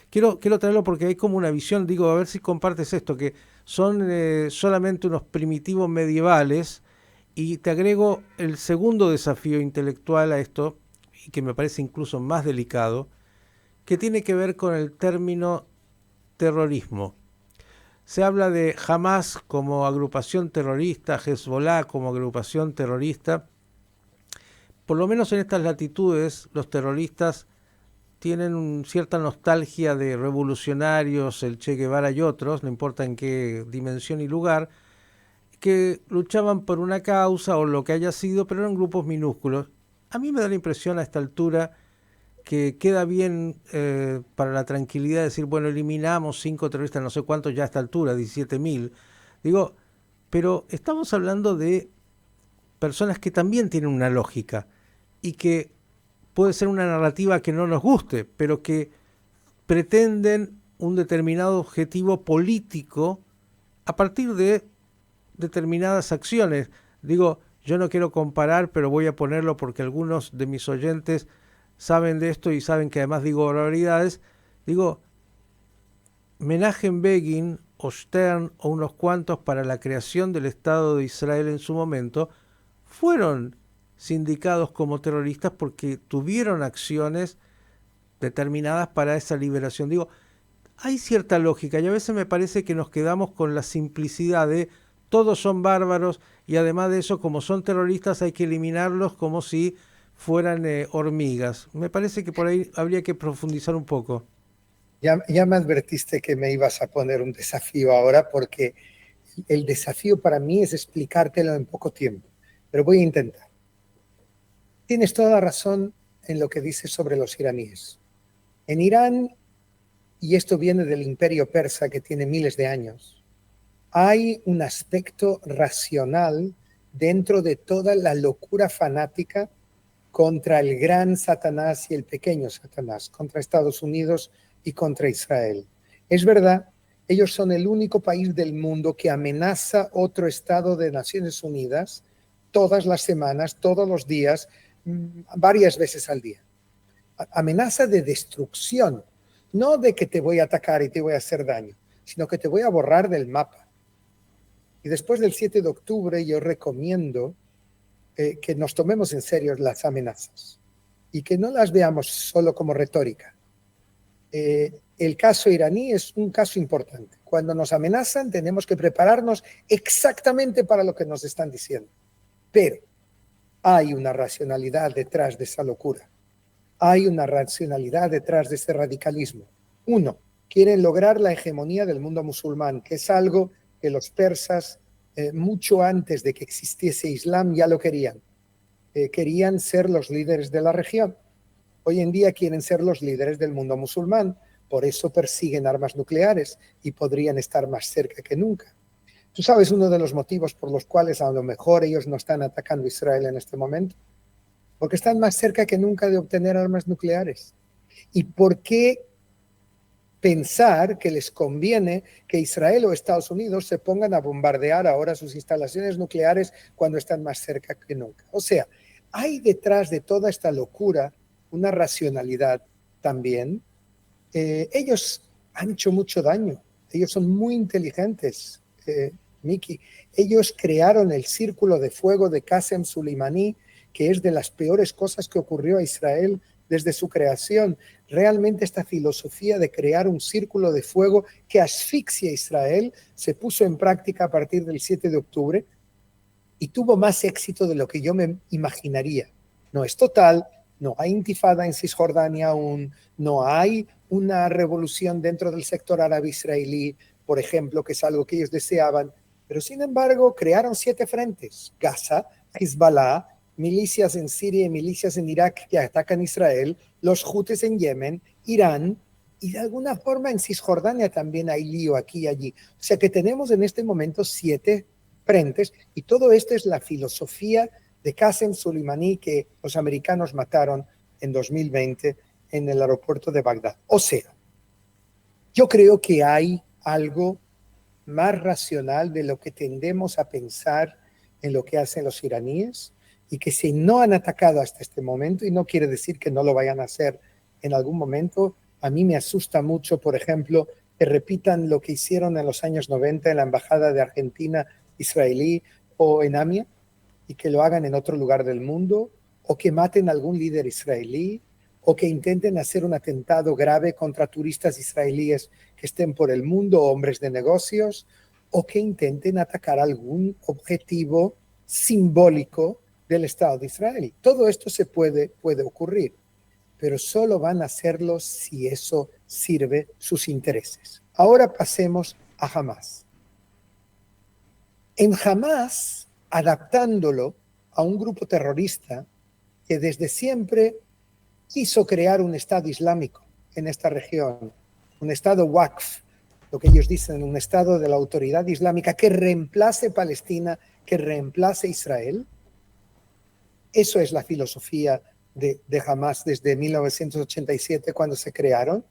Quiero traerlo porque hay como una visión, digo, a ver si compartes esto, que son solamente unos primitivos medievales, y te agrego el segundo desafío intelectual a esto, y que me parece incluso más delicado, que tiene que ver con el término terrorismo. Se habla de Hamas como agrupación terrorista, Hezbollah como agrupación terrorista. Por lo menos en estas latitudes, los terroristas tienen cierta nostalgia de revolucionarios, el Che Guevara y otros, no importa en qué dimensión y lugar, que luchaban por una causa o lo que haya sido, pero eran grupos minúsculos. A mí me da la impresión a esta altura que queda bien para la tranquilidad decir, bueno, eliminamos 5 terroristas, no sé cuántos ya a esta altura, 17.000. Digo, pero estamos hablando de personas que también tienen una lógica y que puede ser una narrativa que no nos guste, pero que pretenden un determinado objetivo político a partir de determinadas acciones. Digo, yo no quiero comparar, pero voy a ponerlo porque algunos de mis oyentes saben de esto y saben que además digo barbaridades. Digo, Menachem Begin o Stern o unos cuantos para la creación del Estado de Israel en su momento fueron sindicados como terroristas porque tuvieron acciones determinadas para esa liberación. Digo, hay cierta lógica y a veces me parece que nos quedamos con la simplicidad de todos son bárbaros y además de eso, como son terroristas, hay que eliminarlos como si fueran hormigas. Me parece que por ahí habría que profundizar un poco. Ya me advertiste que me ibas a poner un desafío ahora, porque el desafío para mí es explicártelo en poco tiempo, pero voy a intentar. Tienes toda la razón en lo que dices sobre los iraníes. En Irán, y esto viene del imperio persa que tiene miles de años, hay un aspecto racional dentro de toda la locura fanática contra el gran Satanás y el pequeño Satanás, contra Estados Unidos y contra Israel. Es verdad, ellos son el único país del mundo que amenaza otro Estado de Naciones Unidas todas las semanas, todos los días, varias veces al día. Amenaza de destrucción, no de que te voy a atacar y te voy a hacer daño, sino que te voy a borrar del mapa. Y después del 7 de octubre yo recomiendo que nos tomemos en serio las amenazas y que no las veamos solo como retórica. El caso iraní es un caso importante. Cuando nos amenazan tenemos que prepararnos exactamente para lo que nos están diciendo. Pero hay una racionalidad detrás de esa locura. Hay una racionalidad detrás de ese radicalismo. Uno, quieren lograr la hegemonía del mundo musulmán, que es algo que los persas, mucho antes de que existiese Islam, ya lo querían. Querían ser los líderes de la región. Hoy en día quieren ser los líderes del mundo musulmán, por eso persiguen armas nucleares y podrían estar más cerca que nunca. ¿Tú sabes uno de los motivos por los cuales a lo mejor ellos no están atacando a Israel en este momento? Porque están más cerca que nunca de obtener armas nucleares. ¿Y por qué pensar que les conviene que Israel o Estados Unidos se pongan a bombardear ahora sus instalaciones nucleares cuando están más cerca que nunca? O sea, hay detrás de toda esta locura una racionalidad también. Ellos han hecho mucho daño, ellos son muy inteligentes, Miki. Ellos crearon el círculo de fuego de Qasem Soleimani, que es de las peores cosas que ocurrió a Israel desde su creación. Realmente esta filosofía de crear un círculo de fuego que asfixia a Israel se puso en práctica a partir del 7 de octubre y tuvo más éxito de lo que yo me imaginaría. No es total, no hay intifada en Cisjordania aún, no hay una revolución dentro del sector árabe israelí, por ejemplo, que es algo que ellos deseaban, pero sin embargo crearon 7 frentes: Gaza, Hezbollah, milicias en Siria y milicias en Irak que atacan a Israel, los hutíes en Yemen, Irán, y de alguna forma en Cisjordania también hay lío aquí y allí. O sea que tenemos en este momento 7 frentes, y todo esto es la filosofía de Qasem Soleimani que los americanos mataron en 2020 en el aeropuerto de Bagdad. O sea, yo creo que hay algo más racional de lo que tendemos a pensar en lo que hacen los iraníes. y que si no han atacado hasta este momento, y no quiere decir que no lo vayan a hacer en algún momento, a mí me asusta mucho, por ejemplo, que repitan lo que hicieron en los años 90 en la embajada de Argentina israelí o en AMIA, y que lo hagan en otro lugar del mundo, o que maten a algún líder israelí, o que intenten hacer un atentado grave contra turistas israelíes que estén por el mundo, hombres de negocios, o que intenten atacar algún objetivo simbólico del Estado de Israel. Todo esto se puede ocurrir, pero solo van a hacerlo si eso sirve sus intereses. Ahora pasemos a Hamás. En Hamás, adaptándolo a un grupo terrorista que desde siempre quiso crear un Estado islámico en esta región, un Estado Waqf, lo que ellos dicen, un Estado de la autoridad islámica que reemplace Palestina, que reemplace Israel. Eso es la filosofía de Hamás desde 1987, cuando se crearon.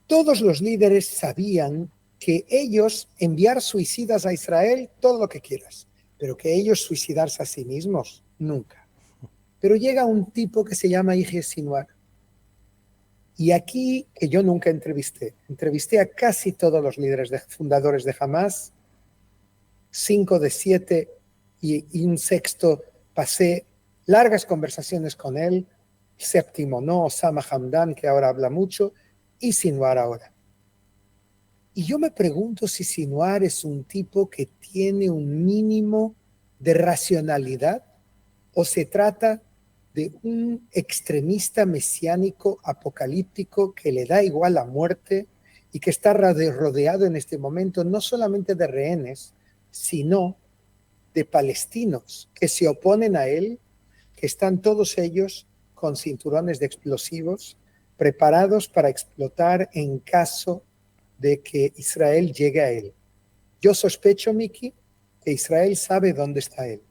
Todos los líderes sabían que ellos enviar suicidas a Israel, todo lo que quieras, pero que ellos suicidarse a sí mismos, nunca. Pero llega un tipo que se llama Yihya Sinwar, y aquí, que yo nunca entrevisté a casi todos los líderes fundadores de Hamás, 5 de 7 y un sexto, pasé largas conversaciones con él, séptimo no, Osama Hamdan, que ahora habla mucho, y Sinwar ahora. Y yo me pregunto si Sinwar es un tipo que tiene un mínimo de racionalidad o se trata de un extremista mesiánico apocalíptico que le da igual la muerte y que está rodeado en este momento no solamente de rehenes, sino de palestinos que se oponen a él, que están todos ellos con cinturones de explosivos preparados para explotar en caso de que Israel llegue a él. Yo sospecho, Miki, que Israel sabe dónde está él,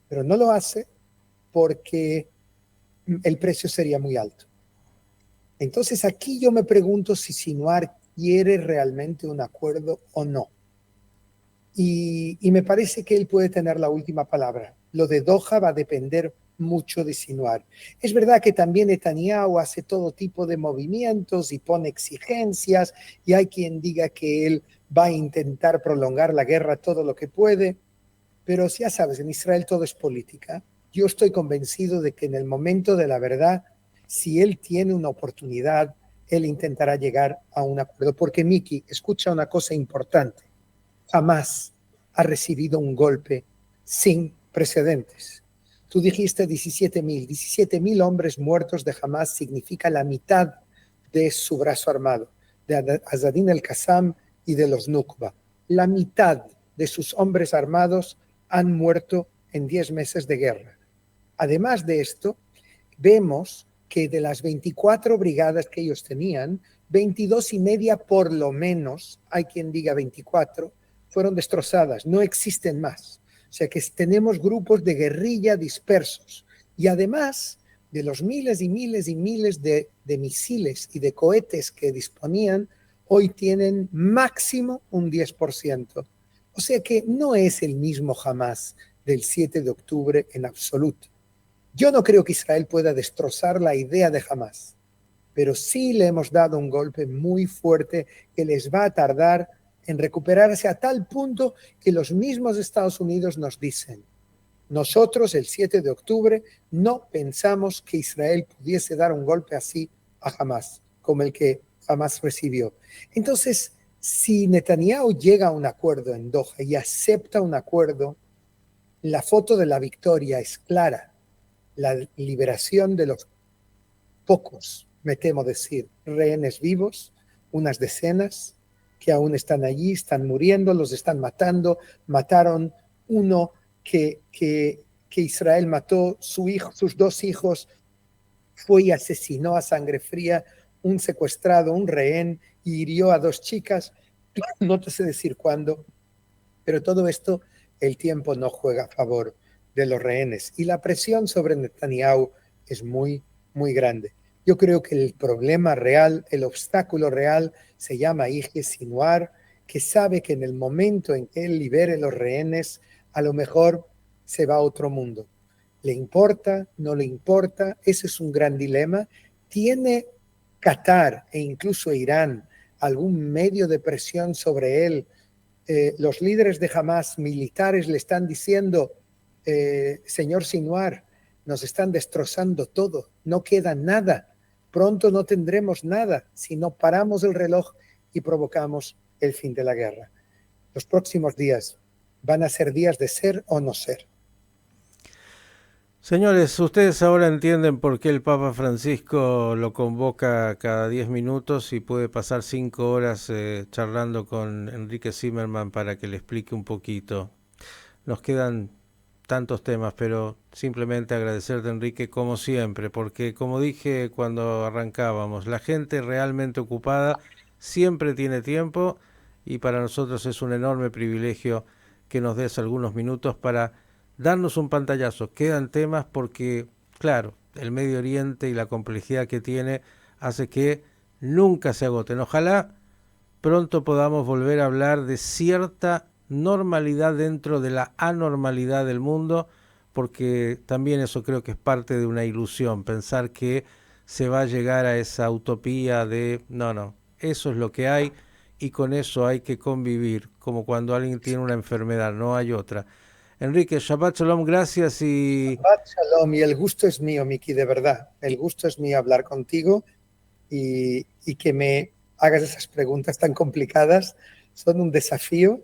pero no lo hace porque el precio sería muy alto. Entonces aquí yo me pregunto si Sinwar quiere realmente un acuerdo o no. Y me parece que él puede tener la última palabra. Lo de Doha va a depender mucho de Sinwar. Es verdad que también Netanyahu hace todo tipo de movimientos y pone exigencias, y hay quien diga que él va a intentar prolongar la guerra todo lo que puede, pero ya sabes, en Israel todo es política. Yo estoy convencido de que en el momento de la verdad, si él tiene una oportunidad, él intentará llegar a un acuerdo. Porque, Miki, escucha una cosa importante. Jamás ha recibido un golpe sin precedentes. Tú dijiste 17,000 hombres muertos de Hamás significa la mitad de su brazo armado, de Azadin el-Qassam y de los Nukba. La mitad de sus hombres armados han muerto en 10 meses de guerra. Además de esto, vemos que de las 24 brigadas que ellos tenían, 22,5 por lo menos, hay quien diga 24, fueron destrozadas, no existen más. O sea que tenemos grupos de guerrilla dispersos. Y además de los miles y miles y miles de misiles y de cohetes que disponían, hoy tienen máximo un 10%. O sea que no es el mismo Hamás del 7 de octubre en absoluto. Yo no creo que Israel pueda destrozar la idea de Hamás, pero sí le hemos dado un golpe muy fuerte que les va a tardar en recuperarse a tal punto que los mismos Estados Unidos nos dicen: nosotros el 7 de octubre no pensamos que Israel pudiese dar un golpe así a Hamás, como el que Hamás recibió. Entonces, si Netanyahu llega a un acuerdo en Doha y acepta un acuerdo, la foto de la victoria es clara. La liberación de los pocos, me temo decir, rehenes vivos, unas decenas que aún están allí, están muriendo, los están matando. Mataron uno que Israel mató, sus 2 hijos, fue y asesinó a sangre fría un secuestrado, un rehén, y hirió a 2 chicas. No te sé decir cuándo, pero todo esto, el tiempo no juega a favor de los rehenes. Y la presión sobre Netanyahu es muy, muy grande. Yo creo que el problema real, el obstáculo real, se llama Yihya Sinwar, que sabe que en el momento en que él libere los rehenes, a lo mejor se va a otro mundo. ¿Le importa? ¿No le importa? Ese es un gran dilema. ¿Tiene Qatar e incluso Irán algún medio de presión sobre él? Los líderes de Hamas militares le están diciendo, señor Sinwar, nos están destrozando todo, no queda nada, pronto no tendremos nada si no paramos el reloj y provocamos el fin de la guerra. Los próximos días van a ser días de ser o no ser. Señores, ustedes ahora entienden por qué el Papa Francisco lo convoca cada 10 minutos y puede pasar 5 horas charlando con Enrique Zimmerman para que le explique un poquito. Nos quedan tantos temas, pero simplemente agradecerte, Enrique, como siempre, porque como dije cuando arrancábamos, la gente realmente ocupada siempre tiene tiempo y para nosotros es un enorme privilegio que nos des algunos minutos para darnos un pantallazo. Quedan temas porque, claro, el Medio Oriente y la complejidad que tiene hace que nunca se agoten. Ojalá pronto podamos volver a hablar de cierta normalidad dentro de la anormalidad del mundo, porque también eso creo que es parte de una ilusión, pensar que se va a llegar a esa utopía de no, eso es lo que hay y con eso hay que convivir, como cuando alguien tiene una enfermedad, no hay otra. Enrique, Shabbat Shalom, gracias y Shabbat Shalom, y el gusto es mío, Miki, de verdad. El gusto es mío hablar contigo y que me hagas esas preguntas tan complicadas. Son un desafío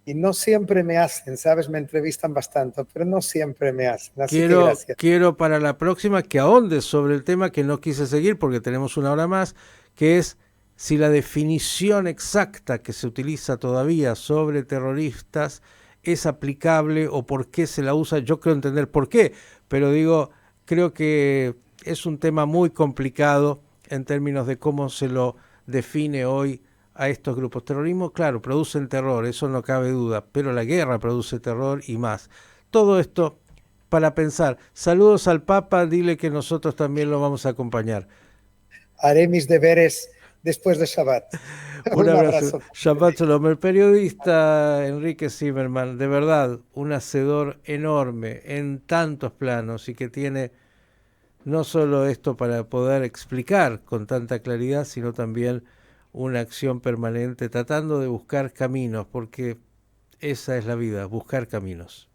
y no siempre me hacen, ¿sabes? Me entrevistan bastante, pero no siempre me hacen. Así que gracias. quiero para la próxima que ahondes sobre el tema que no quise seguir porque tenemos una hora más, que es si la definición exacta que se utiliza todavía sobre terroristas es aplicable o por qué se la usa. Yo creo entender por qué, pero digo, creo que es un tema muy complicado en términos de cómo se lo define hoy a estos grupos. Terrorismo, claro, producen terror, eso no cabe duda, pero la guerra produce terror y más. Todo esto para pensar. Saludos al Papa, dile que nosotros también lo vamos a acompañar. Haré mis deberes después de Shabbat. Un Un abrazo. abrazo. Shabbat Shalom. El periodista Enrique Zimmerman, de verdad, un hacedor enorme en tantos planos y que tiene no solo esto para poder explicar con tanta claridad, sino también una acción permanente tratando de buscar caminos, porque esa es la vida, buscar caminos.